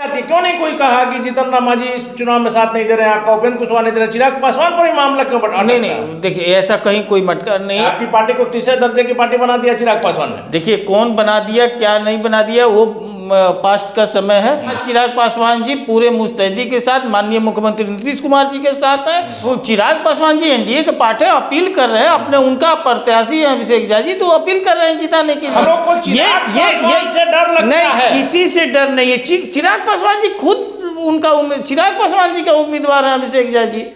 क्यों नहीं कोई कहा कि जीतन राम मांझी इस चुनाव में साथ नहीं दे रहे हैं, आपका उपेंद्र कुशवाहा नहीं दे रहे, चिराग पासवान पर ही मामला क्यों बढ़ा? नहीं, देखिए ऐसा कहीं कोई मटका नहीं है। आपकी पार्टी को तीसरे दर्जे की पार्टी बना दिया चिराग पासवान ने। देखिए कौन बना दिया क्या नहीं बना दिया वो पास्ट का समय है। चिराग पासवान जी पूरे मुस्तैदी के साथ माननीय मुख्यमंत्री नीतीश कुमार जी के साथ है। वो चिराग पासवान जी एनडीए के पार्टी अपील कर रहे हैं, अपने उनका प्रत्याशी है अभिषेक झा जी, तो अपील कर रहे हैं जिताने के लिए। से डर लगता है? किसी से डर नहीं है। चिराग पासवान जी खुद उनका चिराग पासवान जी का उम्मीदवार है अभिषेक झा जी।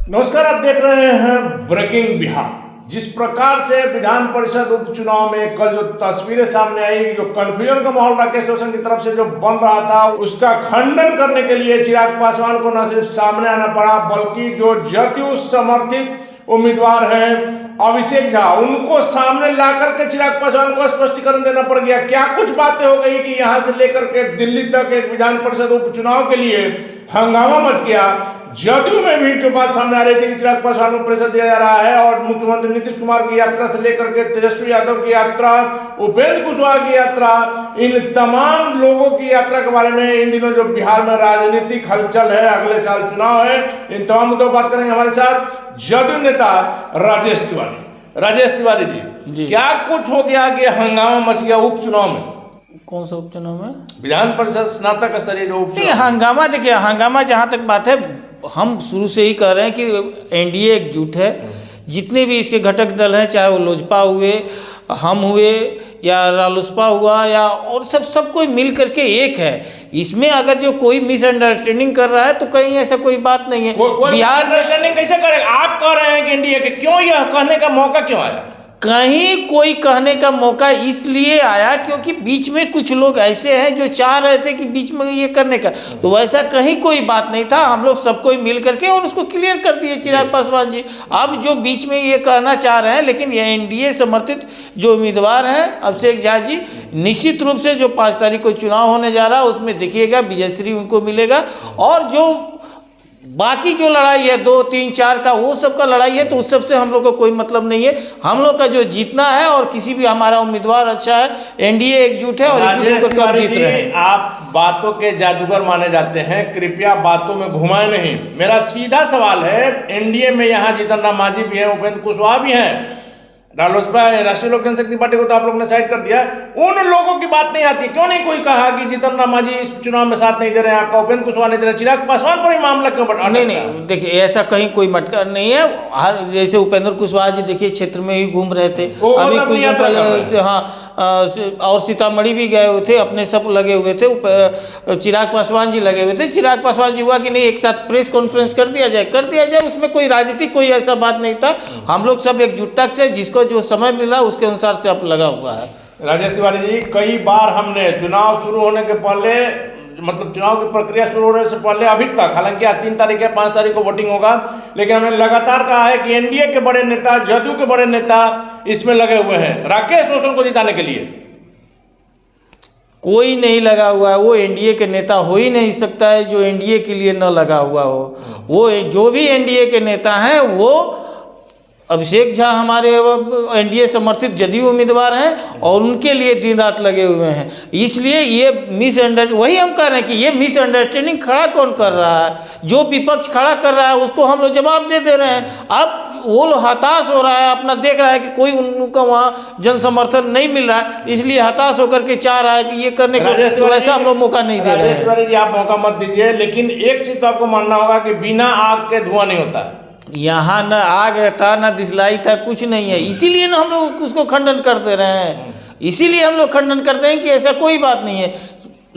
नमस्कार, आप देख रहे हैं ब्रेकिंग बिहार। जिस प्रकार से विधान परिषद उपचुनाव में कल जो तस्वीरें सामने आई, जो कंफ्यूजन का माहौल राकेश रोशन की तरफ से जो बन रहा था, उसका खंडन करने के लिए चिराग पासवान को न सिर्फ सामने आना पड़ा, बल्कि जो जदयू समर्थित उम्मीदवार हैं अभिषेक झा, उनको सामने ला करके चिराग पासवान को स्पष्टीकरण देना पड़ गया। क्या कुछ बातें हो गई कि यहां से लेकर के दिल्ली तक एक विधान परिषद उपचुनाव के लिए हंगामा मच गया। जदयू में भी जो बात सामने आ रही थी कि चिराग पासवान को प्रेशर दिया जा रहा है, और मुख्यमंत्री नीतीश कुमार की यात्रा से लेकर के तेजस्वी यादव की यात्रा, उपेंद्र कुशवाहा की यात्रा, इन तमाम लोगों की यात्रा के बारे में इन दिनों जो बिहार में राजनीतिक हलचल है, अगले साल चुनाव है, इन तमाम मुद्दों पर बात करेंगे। हमारे साथ जदयू नेता राजेश तिवारी। राजेश तिवारी जी, क्या कुछ हो गया कि हंगामा मच गया उपचुनाव में? कौन सा उपचुनाव में? विधान परिषद स्नातक स्तरीय जो उपचुनाव। हंगामा, देखिए हंगामा जहाँ तक बात है, हम शुरू से ही कह रहे हैं कि एनडीए एकजुट है। जितने भी इसके घटक दल हैं, चाहे वो लोजपा हुए, हम हुए, या रालोसपा हुआ, या और सब कोई मिल करके एक है। इसमें अगर जो कोई मिसअंडरस्टैंडिंग कर रहा है तो कहीं ऐसा कोई बात नहीं है। बिहार अंडरस्टैंडिंग कैसे करेगा? आप कह रहे हैं कि एनडीए के, क्यों यह कहने का मौका क्यों आया? कहीं कोई कहने का मौका इसलिए आया क्योंकि बीच में कुछ लोग ऐसे हैं जो चाह रहे थे कि बीच में ये करने का, तो वैसा कहीं कोई बात नहीं था। हम लोग सब कोई मिल करके और उसको क्लियर कर दिए चिराग पासवान जी। अब जो बीच में ये कहना चाह रहे हैं, लेकिन ये एनडीए समर्थित जो उम्मीदवार हैं अभिषेक झा जी, निश्चित रूप से जो 5 तारीख को चुनाव होने जा रहा है उसमें देखिएगा विजयश्री उनको मिलेगा। और जो बाकी जो लड़ाई है 2, 3, 4 का, वो सब का लड़ाई है, तो उस सब से हम लोग को कोई मतलब नहीं है। हम लोग का जो जीतना है, और किसी भी हमारा उम्मीदवार अच्छा है, एनडीए एकजुट है और एकजुट होकर हम जीत रहे हैं। आप बातों के जादूगर माने जाते हैं, कृपया बातों में घुमाए नहीं। मेरा सीधा सवाल है, एनडीए में यहाँ जीतन राम मांझी भी हैं, उपेंद्र कुशवाहा भी हैं, रालोसपा राष्ट्रीय लोक जनशक्ति पार्टी को तो आप लोगों ने साइड कर दिया, उन लोगों की बात नहीं आती। क्यों नहीं कोई कहा कि जीतन राम मांझी इस चुनाव में साथ नहीं दे रहे हैं, आपका उपेंद्र कुशवाहा नहीं दे रहे, चिराग पासवान पर ही मामला क्यों बढ़ा? नहीं, देखिए ऐसा कहीं कोई मटका नहीं है। जैसे उपेंद्र कुशवाहा जी देखिए क्षेत्र में ही घूम रहे थे, अभी कुछ दिन पहले, हाँ, और सीतामढ़ी भी गए हुए थे, अपने सब लगे हुए थे, चिराग पासवान जी लगे हुए थे। चिराग पासवान जी हुआ कि नहीं एक साथ प्रेस कॉन्फ्रेंस कर दिया जाए, उसमें कोई राजनीतिक कोई ऐसा बात नहीं था। हम लोग सब एकजुटता से, जिसको जो समय मिला उसके अनुसार से अब लगा हुआ है। राजेश तिवारी जी, कई बार हमने चुनाव शुरू होने के पहले, मतलब चुनाव की प्रक्रिया शुरू होने से पहले अभी तक, हालांकि 3 तारीख या 5 तारीख को वोटिंग होगा, लेकिन हमने लगातार कहा है कि एनडीए के बड़े नेता, जदयू के बड़े नेता इसमें लगे हुए हैं राकेश रोशन को जिताने के लिए। कोई नहीं लगा हुआ है, वो एनडीए के नेता हो ही नहीं सकता है जो एनडीए के लिए न लगा हुआ हो। वो जो भी एनडीए के नेता हैं, वो अभिषेक झा हमारे एनडीए समर्थित जदयू उम्मीदवार हैं और उनके लिए दिन रात लगे हुए हैं। इसलिए ये वही हम कह रहे हैं कि ये मिसअंडरस्टैंडिंग खड़ा कौन कर रहा है? जो विपक्ष खड़ा कर रहा है उसको हम लोग जवाब दे रहे हैं। अब वो लोग हताश हो रहा है, अपना देख रहा है कि कोई उनका वहाँ जन समर्थन नहीं मिल रहा है, इसलिए हताश होकर के चाह रहा है कि ये करने का, तो वैसा हम लोग मौका नहीं दे रहे हैं। राजेश जी, आप मौका मत दीजिए, लेकिन एक चीज तो आपको मानना होगा कि बिना आग के धुआं नहीं होता। यहाँ न आग था न दिसलाई था, कुछ नहीं है। इसीलिए ना हम लोग उसको खंडन कर दे रहे हैं, इसीलिए हम लोग खंडन करते हैं कि ऐसा कोई बात नहीं है।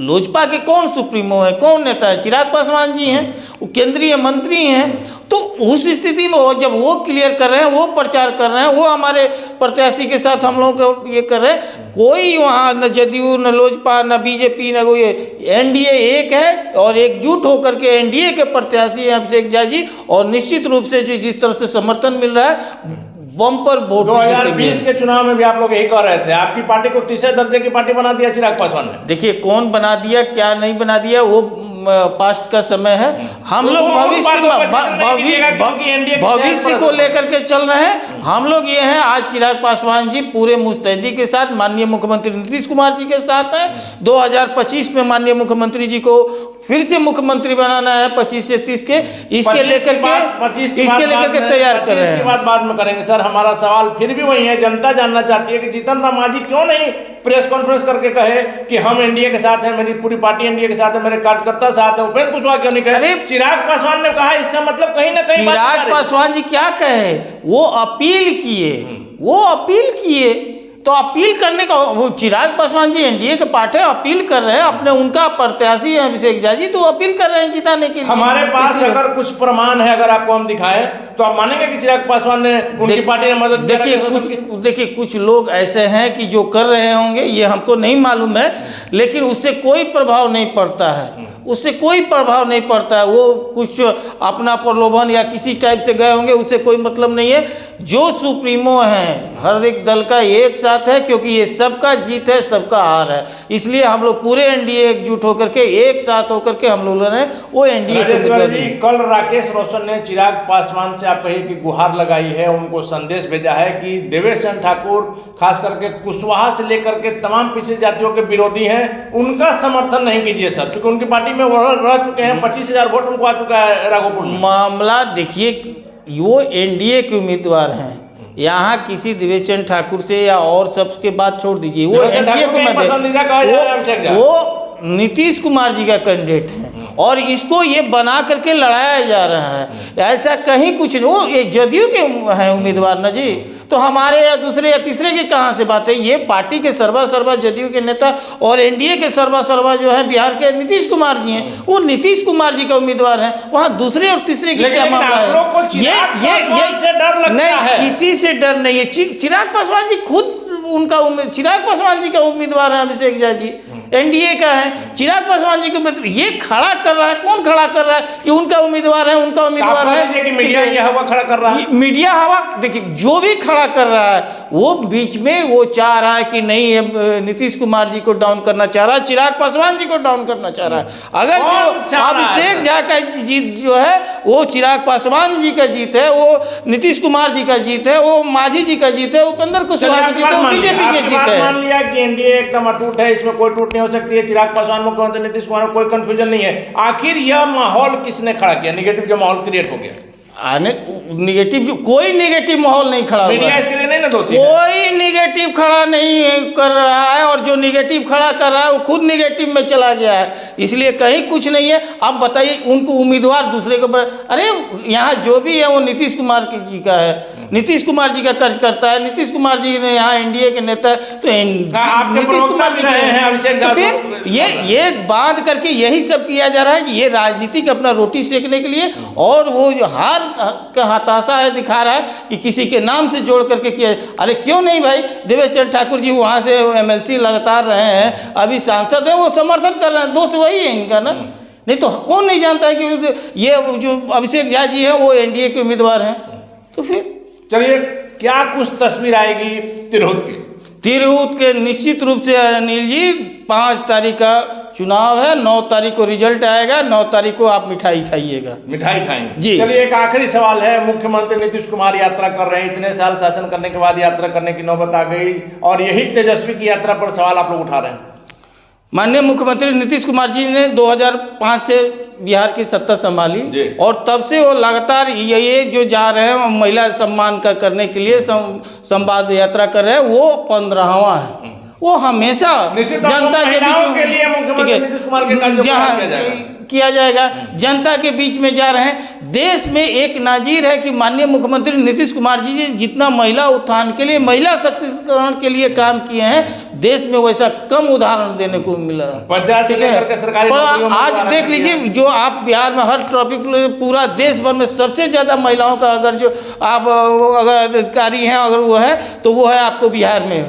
लोजपा के कौन सुप्रीमो है, कौन नेता है? चिराग पासवान जी हैं, वो केंद्रीय मंत्री हैं। तो उस स्थिति में जब वो क्लियर कर रहे हैं, वो प्रचार कर रहे हैं, वो हमारे प्रत्याशी के साथ हम लोग को ये कर रहे हैं, कोई वहाँ न जदयू, न लोजपा, न बीजेपी, न कोई, एनडीए एक है और एकजुट होकर के एनडीए के प्रत्याशी हैं अभिषेक झा जी। और निश्चित रूप से जो जिस तरह से समर्थन मिल रहा है, बम्पर वोट 2020 के चुनाव में भी आप लोग यही कह रहे थे, आपकी पार्टी को तीसरे दर्जे की पार्टी बना दिया चिराग पासवान ने। देखिए कौन बना दिया क्या नहीं बना दिया वो पास्ट का समय है। हम तो लोग वो भविष्य उन बातों पर ध्यान नहीं दिएगा क्योंकि एनडीए के भविष्य शहर को पर लेकर के चल रहे हैं। हम लोग ये हैं, आज चिराग पासवान जी पूरे मुस्तैदी के साथ माननीय मुख्यमंत्री नीतीश कुमार जी के साथ हैं। 2025 में माननीय मुख्यमंत्री जी को फिर से मुख्यमंत्री बनाना है 25 से 30 के, इसके लेकर के तैयार कर रहे हैं। इसके बाद में करेंगे सर। हमारा सवाल फिर भी वही है, जनता जानना चाहती है कि जीतन राम मांझी क्यों नहीं प्रेस कॉन्फ्रेंस करके कहे कि हम एनडीए के साथ हैं, मेरी पूरी पार्टी एनडीए के साथ है, मेरे कार्यकर्ता साथ हैं। उपेंद्र कुशवाहा क्यों नहीं कहे? चिराग पासवान ने कहा, इसका मतलब कहीं ना कहीं चिराग पासवान जी क्या कहे, वो अपील किए तो अपील करने का, वो चिराग पासवान जी एनडीए के पार्टी अपील कर रहे हैं, अपने उनका प्रत्याशी है अभिषेक झा जी, तो वो अपील कर रहे हैं जिताने के लिए। हमारे पास अगर कुछ प्रमाण है, अगर आपको हम दिखाएं तो आप मानेंगे कि चिराग पासवान ने उनकी पार्टी ने मदद देखिए कुछ लोग ऐसे हैं कि जो कर रहे होंगे, ये हमको नहीं मालूम है, लेकिन उससे कोई प्रभाव नहीं पड़ता है, उससे कोई प्रभाव नहीं पड़ता है। वो कुछ अपना प्रलोभन या किसी टाइप से गए होंगे, उससे कोई मतलब नहीं है। जो सुप्रीमो हैं हर एक दल का एक साथ है, क्योंकि ये सबका जीत है, सबका हार है। इसलिए हम लोग पूरे एनडीए एकजुट होकर के, एक साथ होकर के हम लोगों ने वो एनडीए कल राकेश रोशन ने चिराग पासवान से आप कहिए कि गुहार लगाई है, उनको संदेश भेजा है कि देवेश चंद्र ठाकुर खास करके कुशवाहा से लेकर के तमाम पिछड़ी जातियों के विरोधी हैं, उनका समर्थन नहीं कीजिए सर, क्योंकि उनकी पार्टी में वो रह चुके हैं। 25,000 वोट उनको आ चुका है राघोपुर में। मामला देखिए, वो एनडीए के उम्मीदवार हैं, यहाँ किसी देवेश चंद्र ठाकुर से या और सबके बात छोड़ दीजिए, वो एनडीए को वो नीतीश कुमार जी का कैंडिडेट है और इसको ये बना करके लड़ाया जा रहा है। ऐसा कहीं कुछ नहीं, वो ये जदयू के हैं उम्मीदवार ना जी, तो हमारे या दूसरे या तीसरे की कहाँ से बात है? ये पार्टी के सर्वा जदयू के नेता और एनडीए के सर्वा जो है बिहार के नीतीश कुमार जी हैं, वो नीतीश कुमार जी का उम्मीदवार हैं। वहाँ दूसरे और तीसरे की क्या मामला है? ये नहीं, किसी से डर नहीं है। चिराग पासवान जी खुद चिराग पासवान जी का उम्मीदवार है अभिषेक झा जी, एनडीए का है। चिराग पासवान जी को ये खड़ा कर रहा है, कौन खड़ा कर रहा है कि उनका उम्मीदवार है, उनका उम्मीदवार है कि मीडिया ये हवा खड़ा कर रहा है। मीडिया हवा देखिए, जो भी खड़ा कर रहा है वो बीच में वो चाह रहा है कि नहीं, नीतीश कुमार जी को डाउन करना चाह रहा है, चिराग पासवान जी को डाउन करना चाह रहा है। अगर जो अभिषेक झा का जीत जो है वो चिराग पासवान जी का जीत है, वो नीतीश कुमार जी का जीत है, वो मांझी जी का जीत है, उपेंद्र कुशवाहा का जीत है, वो बीजेपी के जीत है। मान लिया कि एनडीए एकदम अटूट है, इसमें कोई टूट नहीं हो सकती है। चिराग पासवान मुख्यमंत्री, नीतीश कुमार में कोई कंफ्यूजन नहीं है। आखिर यह माहौल किसने खड़ा किया, निगेटिव जो माहौल क्रिएट हो गया? कोई नेगेटिव माहौल नहीं खड़ा, मीडिया इसके लिए नहीं ना दोषी, कोई नेगेटिव खड़ा नहीं कर रहा है, और जो नेगेटिव खड़ा कर रहा है वो खुद नेगेटिव में चला गया है, इसलिए कहीं कुछ नहीं है। अब बताइए, उनको उम्मीदवार दूसरे को अरे यहाँ जो भी है वो नीतीश कुमार जी का है, नीतीश कुमार जी का कार्यकर्ता है, नीतीश कुमार जी ने यहाँ एनडीए के नेता है, तो नीतीश कुमार जी तो फिर ये बात करके यही सब किया जा रहा है कि ये राजनीतिक अपना रोटी सेकने के लिए, और वो जो हार का हताशा है दिखा रहा है कि किसी के नाम से जोड़ करके किया। अरे क्यों नहीं भाई, देवेश चंद्र ठाकुर जी वहाँ से एमएलसी लगातार रहे हैं, अभी सांसद है, वो समर्थन कर रहे हैं, दोष वही है इनका ना। नहीं तो कौन नहीं जानता है कि ये जो अभिषेक झा जी है वो एनडीए के उम्मीदवार हैं। तो फिर चलिए, क्या कुछ तस्वीर आएगी तिरहुत के निश्चित रूप से अनिल जी 5 तारीख का चुनाव है, 9 तारीख को रिजल्ट आएगा, 9 तारीख को आप मिठाई खाइएगा, मिठाई खाएंगे जी। चलिए, एक आखिरी सवाल है। मुख्यमंत्री नीतीश कुमार यात्रा कर रहे हैं, इतने साल शासन करने के बाद यात्रा करने की नौबत आ गई, और यही तेजस्वी की यात्रा पर सवाल आप लोग उठा रहे हैं। माननीय मुख्यमंत्री नीतीश कुमार जी ने 2005 से बिहार की सत्ता संभाली, और तब से वो लगातार ये जो जा रहे हैं महिला सम्मान का करने के लिए संवाद यात्रा कर रहे हैं, वो 15वां है। वो हमेशा जनता के बीच किया जाएगा, जनता के बीच में जा रहे हैं। देश में एक नाजीर है कि माननीय मुख्यमंत्री नीतीश कुमार जी जितना महिला उत्थान के लिए, महिला सशक्तिकरण के लिए काम किए हैं, देश में वैसा कम उदाहरण देने को मिला। ठीक है, आज देख लीजिए, जो आप बिहार में हर टॉपिक पूरा देश भर में सबसे ज़्यादा महिलाओं का अगर जो आप अगर अधिकारी हैं, अगर वो है तो वो है आपको बिहार में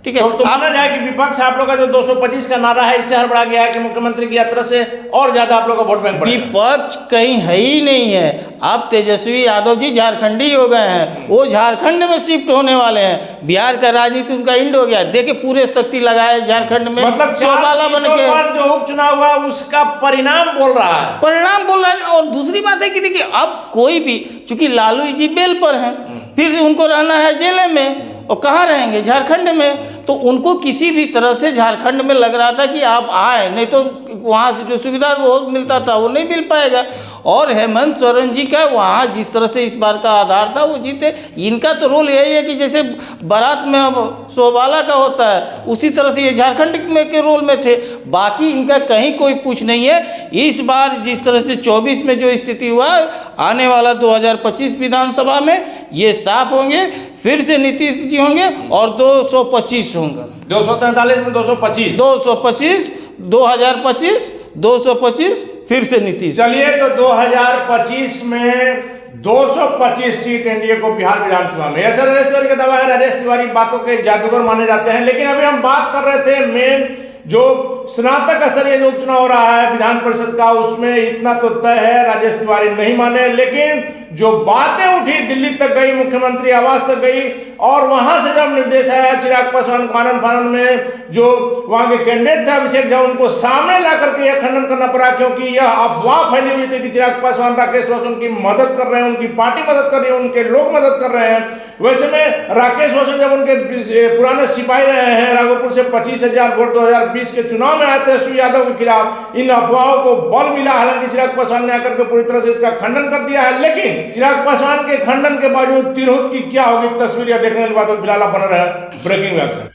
ठीक है। तो माना जाए कि विपक्ष आप लोग का जो 225 का नारा है इससे हड़बड़ा गया है कि मुख्यमंत्री की यात्रा से और ज्यादा आप लोग का वोट बैंक बढ़ेगा। विपक्ष कहीं है ही नहीं है। अब तेजस्वी यादव जी झारखंडी हो गए हैं, वो झारखंड में शिफ्ट होने वाले हैं। बिहार का राजनीति उनका इंड हो गया। देखिए पूरे शक्ति लगाए झारखंड में, मतलब शोभाला बन के जो उपचुनाव हुआ उसका परिणाम बोल रहा है, परिणाम बोल रहा है। और दूसरी बात है कि देखिए अब कोई भी, चूंकि लालू जी बेल पर हैं, फिर उनको रहना है जेल में, और कहाँ रहेंगे? झारखंड में। तो उनको किसी भी तरह से झारखंड में लग रहा था कि आप आए, नहीं तो वहाँ से जो सुविधा वो मिलता था वो नहीं मिल पाएगा। और हेमंत सोरेन जी का वहाँ जिस तरह से इस बार का आधार था वो जीते। इनका तो रोल यही है कि जैसे बारात में अब शोभाला का होता है, उसी तरह से ये झारखंड में के रोल में थे। बाकी इनका कहीं कोई पूछ नहीं है। इस बार जिस तरह से 24 में जो स्थिति हुआ, आने वाला 2025 विधानसभा में ये साफ होंगे, फिर से नीतीश जी होंगे और 225 होंगे। 243 में 225, 225, 2025, 225 फिर से नीतीश। चलिए तो 2025 में 225 सीट एनडीए को बिहार विधानसभा में, ऐसा राजेश तिवारी का दावा है। राजेश तिवारी बातों के जादूगर माने जाते हैं। लेकिन अभी हम बात कर रहे थे मेन जो स्नातक स्तरीय जो उपचुनाव हो रहा है विधान परिषद का, उसमें इतना तो तय है, राजेश तिवारी नहीं माने। लेकिन जो बातें उठी, दिल्ली तक गई, मुख्यमंत्री आवास तक गई, और वहां से जब निर्देश आया चिराग पासवान को आनंद फानंद में, जो वहां के कैंडिडेट थे अभिषेक झा, उनको सामने ला करके यह खंडन करना पड़ा, क्योंकि यह अफवाह फैली हुई थी कि चिराग पासवान राकेश रोशन की मदद कर रहे हैं, उनकी पार्टी मदद कर रही है, उनके लोग मदद कर रहे हैं। वैसे में राकेश रोशन जब उनके पुराने सिपाही रहे हैं, राघोपुर से 25,000 वोट 2020 के चुनाव में आए थे तेजस्वी यादव के खिलाफ, इन अफवाहों को बल मिला। हालांकि चिराग पासवान ने आकर के पूरी तरह से इसका खंडन कर दिया है। लेकिन चिराग पासवान के खंडन के बावजूद तिरहुत की क्या होगी तस्वीर देखने वाली बात, फिलहाल बना रहा है ब्रेकिंग एक्शन।